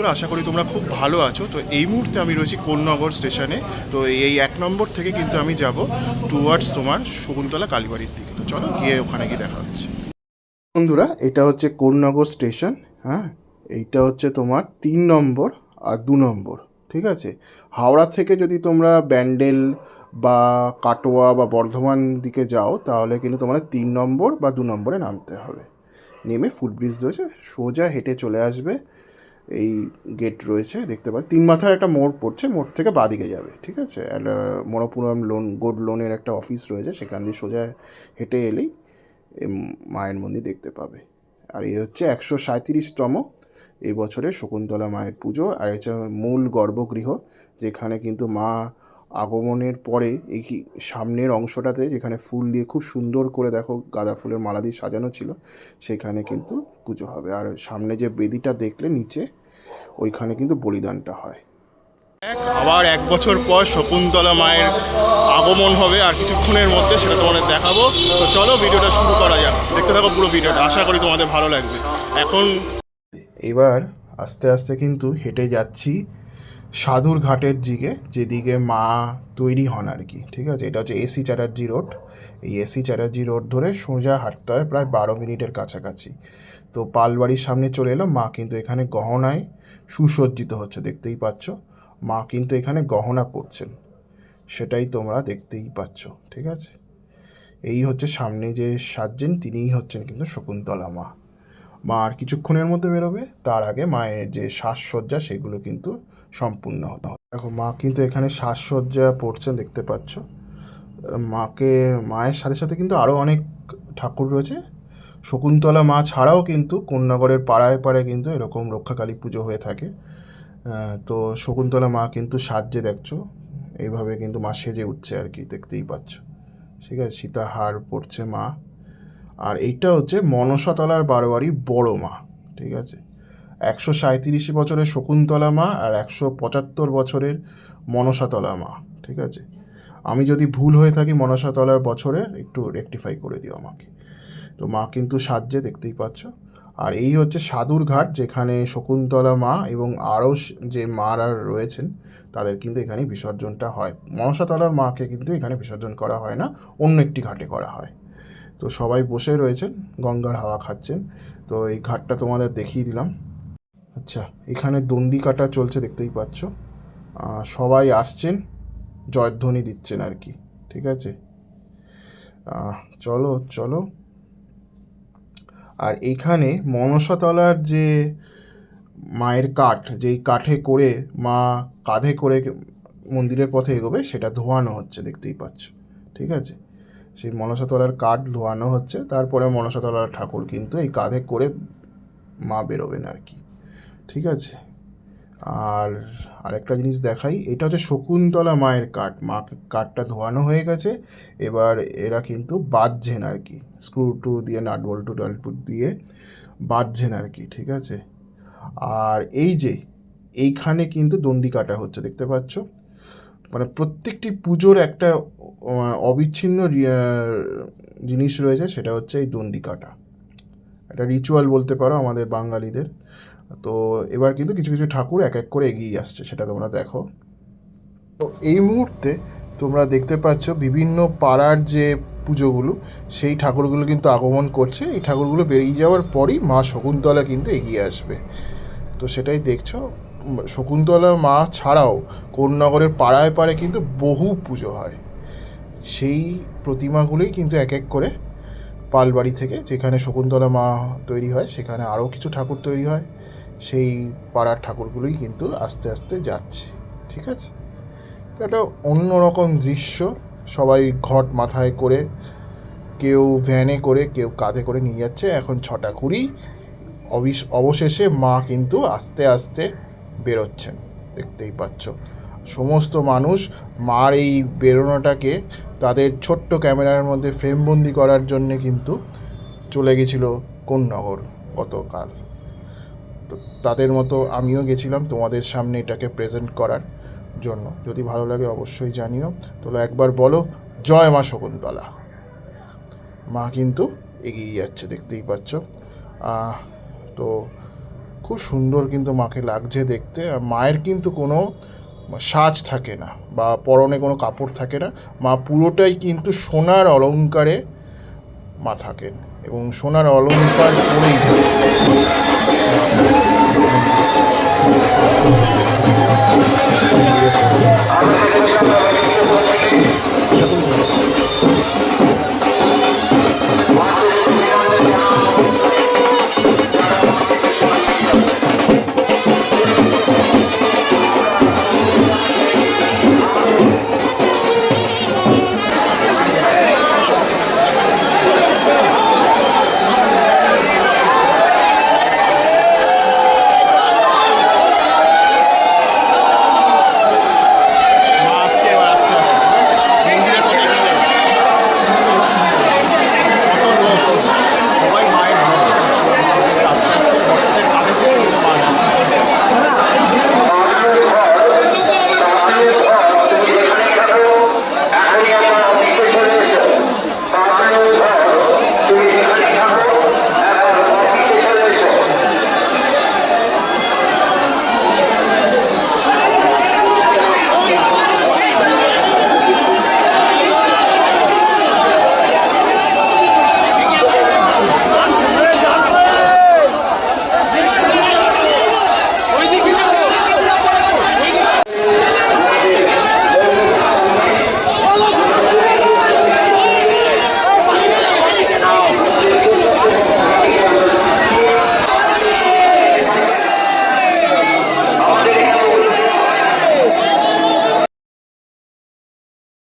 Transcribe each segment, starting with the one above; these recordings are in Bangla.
বন্ধুরা, আশা করি তোমরা খুব ভালো আছো। তো এই মুহূর্তে আমি রয়েছি কোন্নগর স্টেশনে। তো এই 1 নম্বর থেকে কিন্তু আমি যাব টুয়ার্ডস তোমার শকুন্তলা কালীবাড়ির দিকে। তো চলো গিয়ে ওখানে গিয়ে দেখা হচ্ছে। বন্ধুরা, এটা হচ্ছে কোন্নগর স্টেশন। হ্যাঁ, এইটা হচ্ছে তোমার 3 নম্বর আর 2 নম্বর। ঠিক আছে, হাওড়া থেকে যদি তোমরা ব্যান্ডেল বা কাটোয়া বা বর্ধমান দিকে যাও তাহলে কিন্তু তোমার 3 নম্বর বা 2 নম্বরে নামতে হবে। নেমে ফুটব্রিজ রয়েছে, সোজা হেঁটে চলে আসবে। এই গেট রয়েছে দেখতে পাচ্ছি, 3 মাথার একটা মোড় পড়ছে, মোড় থেকে বাঁদিকে যাবে। ঠিক আছে, একটা মণপুরম গোল্ড লোনের একটা অফিস রয়েছে, সেখান দিয়ে সোজা হেঁটে এলেই মায়ের মন্দির দেখতে পাবে। আর এই হচ্ছে 137তম এই বছরের শকুন্তলা মায়ের পুজো। আর এটা মূল গর্ভগৃহ, যেখানে কিন্তু মা আগমনের পরে এই সামনের অংশটাতে যেখানে ফুল দিয়ে খুব সুন্দর করে দেখো গাঁদা ফুলের মালা দিয়ে সাজানো ছিল, সেখানে কিন্তু পুজো হবে। আর সামনে যে বেদিটা দেখলে নিচে, ওইখানে কিন্তু বলিদানটা হয়। আবার 1 বছর পর শকুন্তলা মায়ের আগমন হবে আর কিছুক্ষণের মধ্যে, সেটা তোমাদের দেখাবো। তো চলো ভিডিওটা শুরু করা যাক, দেখতে থাকো পুরো ভিডিওটা, আশা করি তোমাদের ভালো লাগবে। এখন এবার আস্তে আস্তে কিন্তু হেঁটে যাচ্ছি সাধুর ঘাটের দিকে, যেদিকে মা তৈরি হন আর কি। ঠিক আছে, এটা হচ্ছে এসি চ্যাটার্জি রোড। এই এসি চ্যাটার্জি রোড ধরে সোজা হাঁটতে হয় প্রায় 12 মিনিটের কাছাকাছি। তো পালবাড়ির সামনে চলে এলাম। মা কিন্তু এখানে গহনায় সুসজ্জিত হচ্ছে, দেখতেই পাচ্ছ। মা কিন্তু এখানে গহনা পরছেন, সেটাই তোমরা দেখতেই পাচ্ছ। ঠিক আছে, এই হচ্ছে সামনে যে সাজছেন, তিনিই হচ্ছেন কিন্তু শকুন্তলা মা। মা আর কিছুক্ষণের মধ্যে বেরোবে, তার আগে মায়ের যে সাজসজ্জা সেগুলো কিন্তু সম্পূর্ণ হতে হবে। দেখো, মা কিন্তু এখানে সাজসজ্জা পড়ছেন, দেখতে পাচ্ছ। মায়ের সাথে সাথে কিন্তু আরও অনেক ঠাকুর রয়েছে। শকুন্তলা মা ছাড়াও কিন্তু কোন্নগরের পাড়ায় পাড়ায় কিন্তু এরকম রক্ষাকালী পুজো হয়ে থাকে। তো শকুন্তলা মা কিন্তু সাজছে, দেখছো এইভাবে কিন্তু মা সেজে উঠছে আর কি, দেখতেই পাচ্ছ। ঠিক আছে, সীতাহার পড়ছে মা। আর এইটা হচ্ছে মনসাতলার বারোয়ারি বড় মা। ঠিক আছে, 137 বছরের শকুন্তলা মা আর 175 বছরের মনসাতলা মা। ঠিক আছে, আমি যদি ভুল হয়ে থাকি মনসাতলার বছরে একটু রেকটিফাই করে দিও আমাকে। তো মা কিন্তু সাজছে, দেখতেই পাচ্ছ। আর এই হচ্ছে সাধুর ঘাট, যেখানে শকুন্তলা মা এবং আরও যে মারা রয়েছেন তাদের কিন্তু এখানে বিসর্জনটা হয়। মনসাতলার মাকে কিন্তু এখানে বিসর্জন করা হয় না, অন্য একটি ঘাটে করা হয়। তো সবাই বসে রয়েছেন, গঙ্গার হাওয়া খাচ্ছেন। তো এই ঘাটটা তোমাদের দেখিয়ে দিলাম। আচ্ছা, এখানে দণ্ডি কাটা চলছে, দেখতেই পাচ্ছ। সবাই আসছেন, জয়ধ্বনি দিচ্ছেন আর কি। ঠিক আছে, চলো চলো। আর এইখানে মনসাতলার যে মায়ের কাঠ, যেই কাঠে করে মা কাঁধে করে মন্দিরের পথে এগোবে, সেটা ধোয়ানো হচ্ছে, দেখতেই পাচ্ছ। ঠিক আছে, সেই মনসাতলার কাঠ ধোয়ানো হচ্ছে, তারপরে মনসাতলার ঠাকুর কিন্তু এই কাঁধে করে মা বেরোবেন আর কি। ঠিক আছে, আর আরেকটা জিনিস দেখাই, এটা হচ্ছে শকুন্তলা মায়ের কাঠ। কাঠটা ধোয়ানো হয়ে গেছে, এবার এরা কিন্তু বাঁধছেন আর কি, স্ক্রু টু দিয়ে, নাট বল্টু দিয়ে বাঁধছেন আর কি। ঠিক আছে, আর এই যে এইখানে কিন্তু দণ্ডি কাটা হচ্ছে, দেখতে পাচ্ছ। মানে প্রত্যেকটি পুজোর একটা অবিচ্ছিন্ন জিনিস রয়েছে, সেটা হচ্ছে এই দণ্ডি কাটা। একটা রিচুয়াল বলতে পারো আমাদের বাঙালিদের। তো এবার কিন্তু কিছু কিছু ঠাকুর এক এক করে এগিয়ে আসছে, সেটা তোমরা দেখো। তো এই মুহূর্তে তোমরা দেখতে পাচ্ছ বিভিন্ন পাড়ার যে পুজোগুলো, সেই ঠাকুরগুলো কিন্তু আগমন করছে। এই ঠাকুরগুলো বেরিয়ে যাওয়ার পরই মা শকুন্তলা কিন্তু এগিয়ে আসবে। তো সেটাই দেখছো। শকুন্তলা মা ছাড়াও কোন্নগরের পাড়ায় পাড়ায় কিন্তু বহু পুজো হয়। সেই প্রতিমাগুলোই কিন্তু এক এক করে পালবাড়ি থেকে, যেখানে শকুন্তলা মা তৈরি হয়, সেখানে আরও কিছু ঠাকুর তৈরি হয়। সেই পাড়ার ঠাকুরগুলোই কিন্তু আস্তে আস্তে যাচ্ছে। ঠিক আছে, তো একটা অন্যরকম দৃশ্য। সবাই ঘট মাথায় করে, কেউ ভ্যানে করে, কেউ কাঁধে করে নিয়ে যাচ্ছে। এখন 6:20, অবশেষে মা কিন্তু আস্তে আস্তে বেরোচ্ছেন, দেখতেই পাচ্ছ। সমস্ত মানুষ মার এই বেরোনোটাকে তাদের ছোট্ট ক্যামেরার মধ্যে ফ্রেমবন্দি করার জন্যে কিন্তু চলে গেছিল কোন্নগর গতকাল। তো তাদের মতো আমিও গেছিলাম তোমাদের সামনে এটাকে প্রেজেন্ট করার জন্য। যদি ভালো লাগে অবশ্যই জানিও। তো একবার বলো, জয় মা শকুন্তলা। মা কিন্তু এগিয়ে যাচ্ছে, দেখতেই পাচ্ছ। তো খুব সুন্দর কিন্তু মাকে লাগছে দেখতে। আর মায়ের কিন্তু কোনো সাজ থাকে না বা পরনে কোনো কাপড় থাকে না, মা পুরোটাই কিন্তু সোনার অলংকারে মা থাকেন এবং সোনার অলংকার পরেই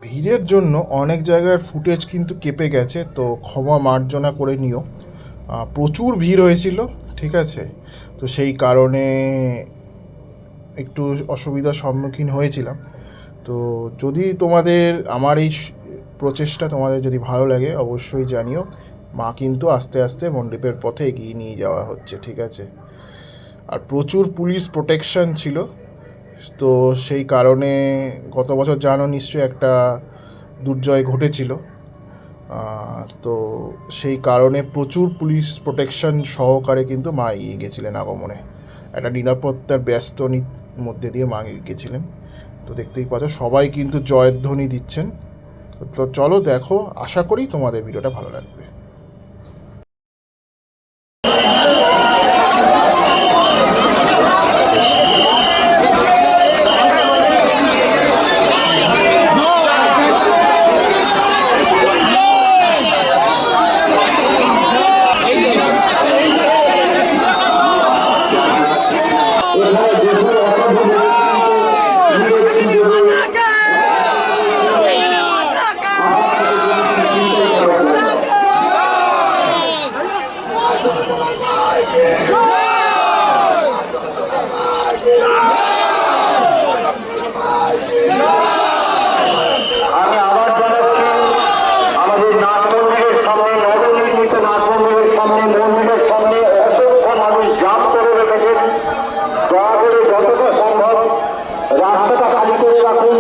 ভিড়ের জন্য অনেক জায়গার ফুটেজ কিন্তু কেঁপে গেছে, তো ক্ষমা মার্জনা করে নিও। প্রচুর ভিড় হয়েছিল, ঠিক আছে, তো সেই কারণে একটু অসুবিধার সম্মুখীন হয়েছিলাম। তো যদি তোমাদের আমার এই প্রচেষ্টা তোমাদের যদি ভালো লাগে অবশ্যই জানিও। মা কিন্তু আস্তে আস্তে মণ্ডপের পথে এগিয়ে নিয়ে যাওয়া হচ্ছে, ঠিক আছে। আর প্রচুর পুলিশ প্রোটেকশন ছিল, তো সেই কারণে গত বছর জানো নিশ্চয়ই একটা দুর্জয় ঘটেছিল, তো সেই কারণে প্রচুর পুলিশ প্রোটেকশন সহকারে কিন্তু মা এগিয়ে গেছিলেন আগমনে। একটা নিরাপত্তার ব্যস্ত মধ্যে দিয়ে মা গেছিলেন। তো দেখতেই পাচ্ছ সবাই কিন্তু জয়ধ্বনি দিচ্ছেন। তো চলো দেখো, আশা করি তোমাদের ভিডিওটা ভালো লাগবে। রাস্তাটা খালি করে রাখুন।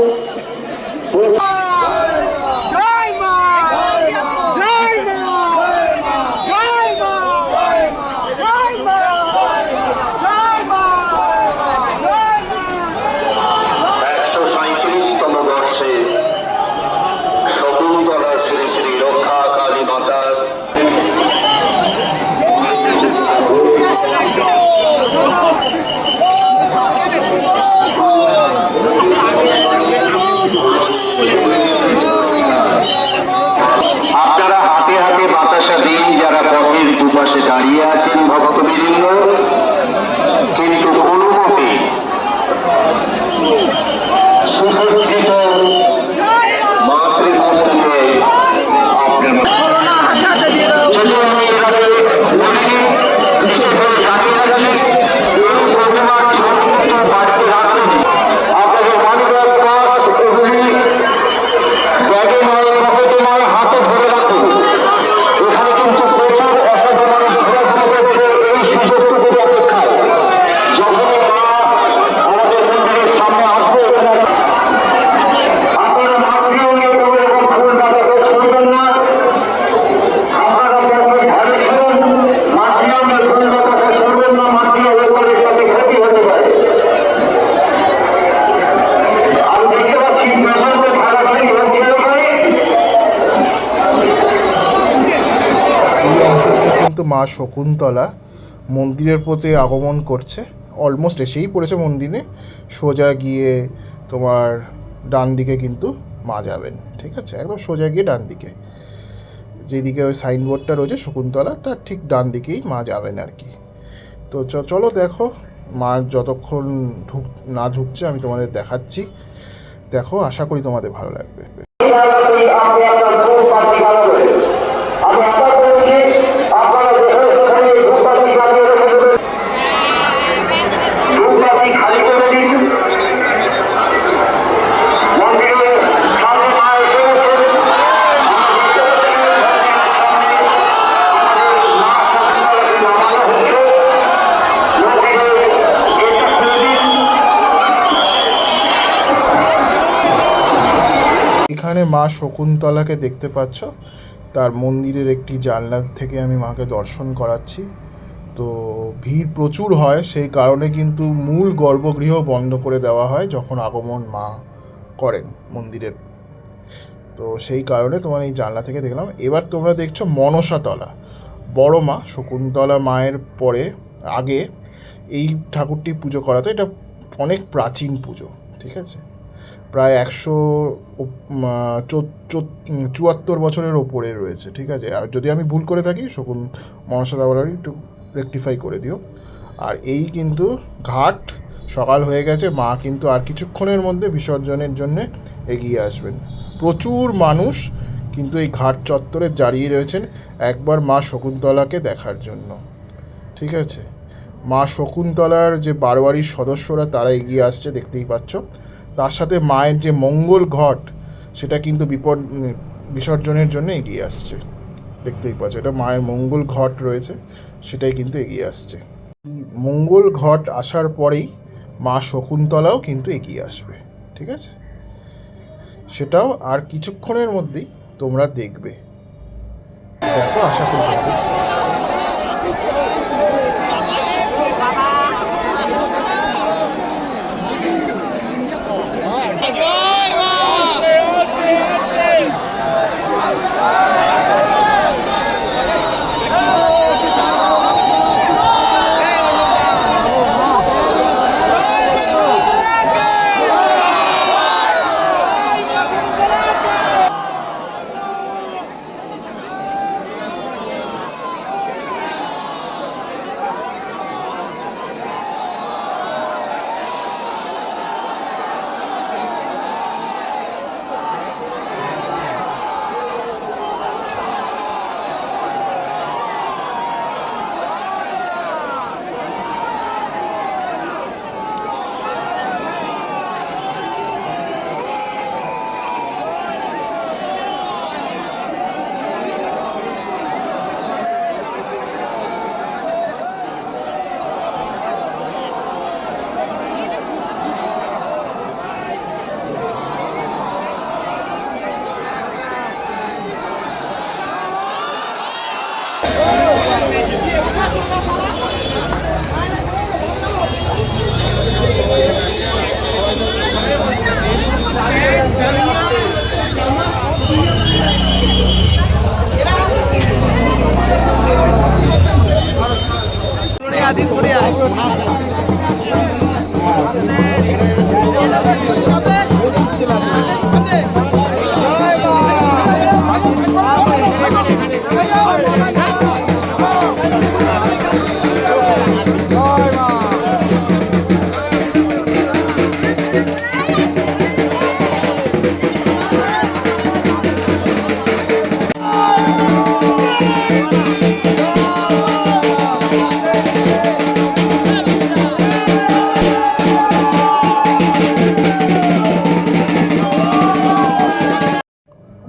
দুপাশে দাঁড়িয়ে আছেন ভক্তবৃন্দ, কিন্তু কোনো মতে সুসজ্জিত মাতৃমূর্তিতে যদি আমি এভাবে বিশেষ করে জানিয়ে রাখছি প্রতিমার ছোট বাড়িতে রাখুন। আপনাদের মানবের কাজ এগুলি ব্যাগে নয়, পকেটে নয়, হাতে ধরে রাখুন। এখানে কিন্তু প্রচুর অসাধু মানুষ ঘোরাঘুরি করছে এই সুযোগটুকুর অপেক্ষায়। যখনই মা আমাদের মন্দিরের সামনে আসবে এখানে মা শকুন্তলা মন্দিরের প্রতি আগমন করছে, অলমোস্ট এসেই পড়েছে মন্দিরে। সোজা গিয়ে তোমার ডান দিকে কিন্তু মা যাবেন, ঠিক আছে, একদম সোজা গিয়ে ডান দিকে যেদিকে ওই সাইনবোর্ডটা রয়েছে শকুন্তলা, তার ঠিক ডান দিকেই মা যাবেন আর কি। তো চলো দেখো, মা যতক্ষণ ঢুকছে আমি তোমাদের দেখাচ্ছি, দেখো, আশা করি তোমাদের ভালো লাগবে। এখানে মা শকুন্তলাকে দেখতে পাচ্ছ, তার মন্দিরের একটি জানলা থেকে আমি মাকে দর্শন করাচ্ছি। তো ভিড় প্রচুর হয়, সেই কারণে কিন্তু মূল গর্ভগৃহ বন্ধ করে দেওয়া হয় যখন আগমন মা করেন মন্দিরের। তো সেই কারণে তোমার এই জানলা থেকে দেখলাম। এবার তোমরা দেখছো মনসাতলা, বড় মা শকুন্তলা মায়ের পরে আগে এই ঠাকুরটি পুজো করা, তো এটা অনেক প্রাচীন পুজো, ঠিক আছে, প্রায় 174 বছরের ওপরে রয়েছে, ঠিক আছে। আর যদি আমি ভুল করে থাকি মনসাতলার একটু রেকটিফাই করে দিও। আর এই কিন্তু ঘাট সকাল হয়ে গেছে, মা কিন্তু আর কিছুক্ষণের মধ্যে বিসর্জনের জন্য এগিয়ে আসবেন। প্রচুর মানুষ কিন্তু এই ঘাট চত্বরে দাঁড়িয়ে রয়েছেন একবার মা শকুন্তলাকে দেখার জন্য, ঠিক আছে। মা শকুন্তলার যে বারোয়ারির সদস্যরা তারা এগিয়ে আসছে, দেখতেই পাচ্ছ। তার সাথে মায়ের যে মঙ্গল ঘট সেটা কিন্তু বিসর্জনের জন্য এগিয়ে আসছে, দেখতেই পাচ্ছ। এটা মায়ের মঙ্গল ঘট রয়েছে, সেটাই কিন্তু এগিয়ে আসছে। মঙ্গল ঘট আসার পরেই মা শকুন্তলাও কিন্তু এগিয়ে আসবে, ঠিক আছে। সেটাও আর কিছুক্ষণের মধ্যেই তোমরা দেখবে, দেখো, আশা করি তোমাদের।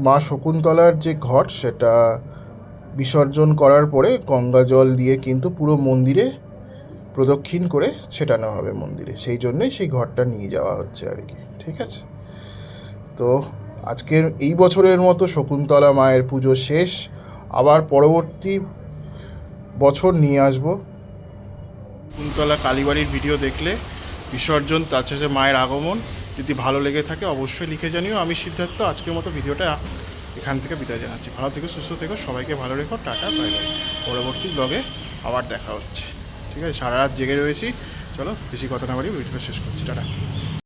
মা শকুন্তলার যে ঘট সেটা বিসর্জন করার পরে গঙ্গা জল দিয়ে কিন্তু পুরো মন্দিরে প্রদক্ষিণ করে ছেটানো হবে মন্দিরে, সেই জন্যই সেই ঘরটা নিয়ে যাওয়া হচ্ছে আর কি, ঠিক আছে। তো আজকের এই বছরের মতো শকুন্তলা মায়ের পুজো শেষ, আবার পরবর্তী বছর নিয়ে আসবো। শকুন্তলা কালীবাড়ির ভিডিও দেখলে, বিসর্জন, তার সাথে মায়ের আগমন যদি ভালো লেগে থাকে অবশ্যই লিখে জানিও। আমি সিদ্ধার্থ, আজকের মতো ভিডিওটা এখান থেকে বিদায় জানাচ্ছি। ভালো থেকো, সুস্থ থেকো, সবাইকে ভালো রেখো, টাটা, বাই বাই। পরবর্তী ব্লগে আবার দেখা হচ্ছে। ঠিক আছে, সারা রাত জেগে রয়েছি। চলো বেশি কথা না বাড়ি ভিডিওটা শেষ করছি, টাটা।